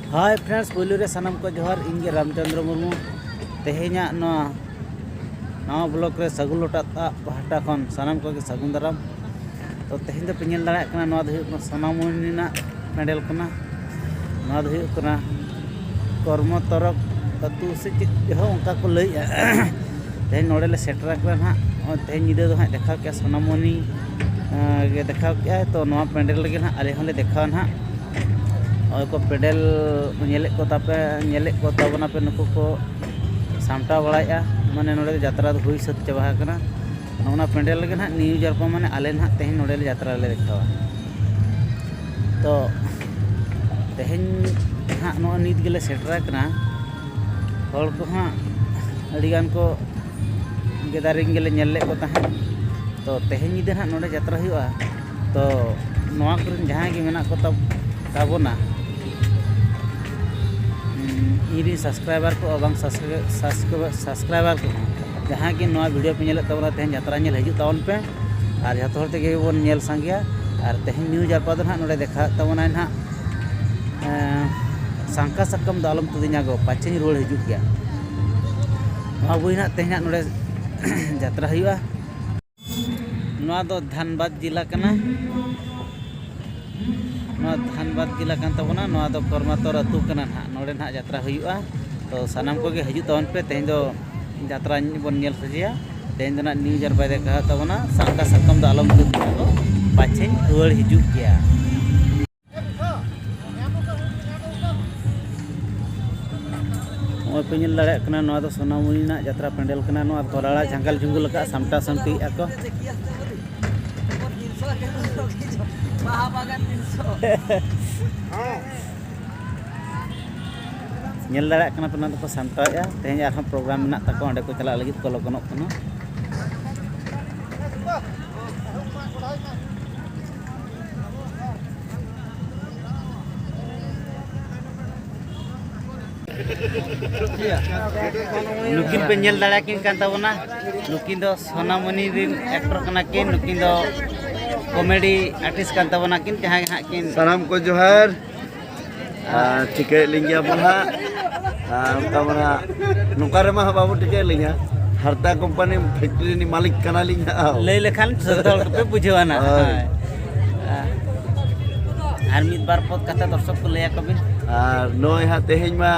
Hi friends पुलू रे सनम को जोहार इंगे रामचंद्र मुर्मू तेहेना नवा ब्लॉक रे सगुन लोटा पहाटा खन सनम को सगुन दाराम तो तेहेन दो पेल दाड़ा सोनामुनी पेंडल कर्म तरक अतु से चेक उनका को लई तेहेन नोड़े सेटर ना तेहेन निदा दो हाँ देखा क्या सोनामुनी देखा क्या तो नवा पेंडल लगे ना आले होंले देखा ना और को पेडल नेले को ताबना पे नुकु को सामटा बड़ा माने नोड़े यात्रा हुई सत चाबा करना पेंडल लगे ना न्यू जरपा माने आले ना तेहेन नोड़े यात्रा ले देखा तो तेहेन हाँ नो नीत गेले सेटर करना हर को हाँ अड़ीगान को गेदारिंग गेले नेले को तहां तो तेहेन निदा हाँ नोड़े यात्रा हुआ तो नवा करेन जहां गे मेना को ताबोना इरी सब्सक्राइबर को और सब्सक्राइबर को जहाँ कि नवा वीडियो पे नेल तबना तेहेन यात्रा नेल हजू तावन पे और जतो हर तेगे बोन नेल संगिया और तेहेन न्यू जरपा दो नोड़े देखा तबना ना सांका सकम दालम तुदिना गो पाचे रोड हजू गया अबुई ना तेहेन नोड़े यात्रा हुआ नवा दो धनबाद जिला कना धनबाद जिला तबना कर्मातर अतु कना नोड़े ना यात्रा हुआ तो सानाम को हजू तवन पे तेहेन दो यात्रा बन नेल सजिया तेहेन दो न्यू जरपा देखा तबना सांका सकम दालम तुदिना गो पाचे रुआड़ हजू गया पे नेल दाड़ा सोनामुनी यात्रा पेंडल तोराड़ा झांगल झुंगल का सामटा सामटी को नेल दाड़ा तो सामटा तेहेन आर प्रोग्राम में तक अंडे को चला लगी को लगनों नुकिन पे नेल दाड़ा किन तबना नुकिन दो सोनामुनी एक्टर कना किन नुकिन दो कॉमेडी आर्टिस्ट कान तबना किन जहां हाँ किन सनम को जोहार टिके लिंगिया बोला तबना नुका रे मा बाबू टिके लिंगिया हरता कंपनी फैक्ट्री नि मालिक कना लिंगिया लई लेखान सदल पे बुझवाना आर मित बार पद कथा दर्शक को लया कबिन और नोय हा तेहेन मा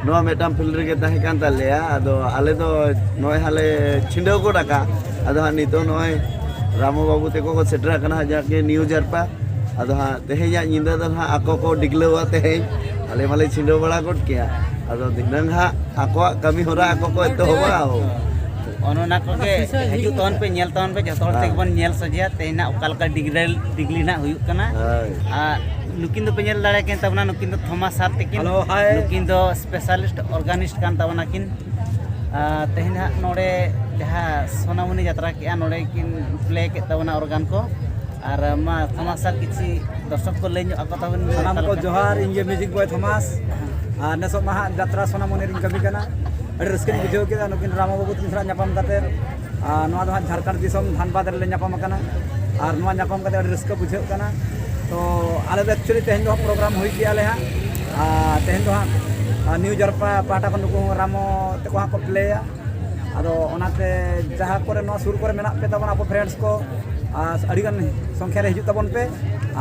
नो मेटाम फिल्ड रे ताहे कान तालेया आदो आले दो नोय हाले छिंडो को डाका आदो हा नितो नोय रामो बाबू तेको को सेटर कना जाके न्यू जरपा आदो हाँ तेहेन निंदा दो हाँ आको को डिगलवा तेहेन आले माले छिंडो बड़ा कोट किया आदो दिनंग हाँ आको कमी होरा आको को तो होवा ओनोना को के हजू तवन पे नेल तवन पे जतो हर बन नेल सजिया तेना ओकालका डिग्री ना हुयु कना नुकिन दो पे नेल दाड़ा के तबना नुकिन दो थॉमस साथ तेकिन नुकिन दो स्पेशलिस्ट ऑर्गेनिस्ट कान तबना किन तेहेन नोड़े जहाँ सोनामुनी यात्रा के नोड़े किन प्ले के तबना ऑर्गन को और मा थॉमस साथ किसी दर्शक को ले ako तबन सनम को जोहार इंगे म्यूजिक बॉय थॉमस नेसो मा यात्रा सोनामुनी रिन कमी कना रस्के बुझाव के नुकिन रामो बाबू तीन सरा नापाम काते झारखंड दिसम धनबाद रे नापाम कना और नवा नापाम काते रस्के बुझाव कना तो आले दो एक्चुअली तेहेन दो प्रोग्राम हुई के आले हाँ तेहेन दो हाँ न्यू जरपा पाटा को नुकु रामो तेको हाँ को प्लेया आदो ओनाते जहाँ करे नवा सुर करे मेना पे तबन आपो फ्रेंड्स को अड़ीगान संख्या रे हिजु तबन पे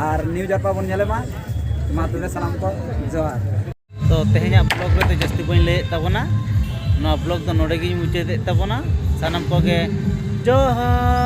और न्यू जरपा बन नेले मा तुले सनम को जोहार तो तेहेन ब्लॉग रे तो जस्ती बन ले तबना ब्लॉग तो नोड़े गी मुचादे तबना सनम को जोहार।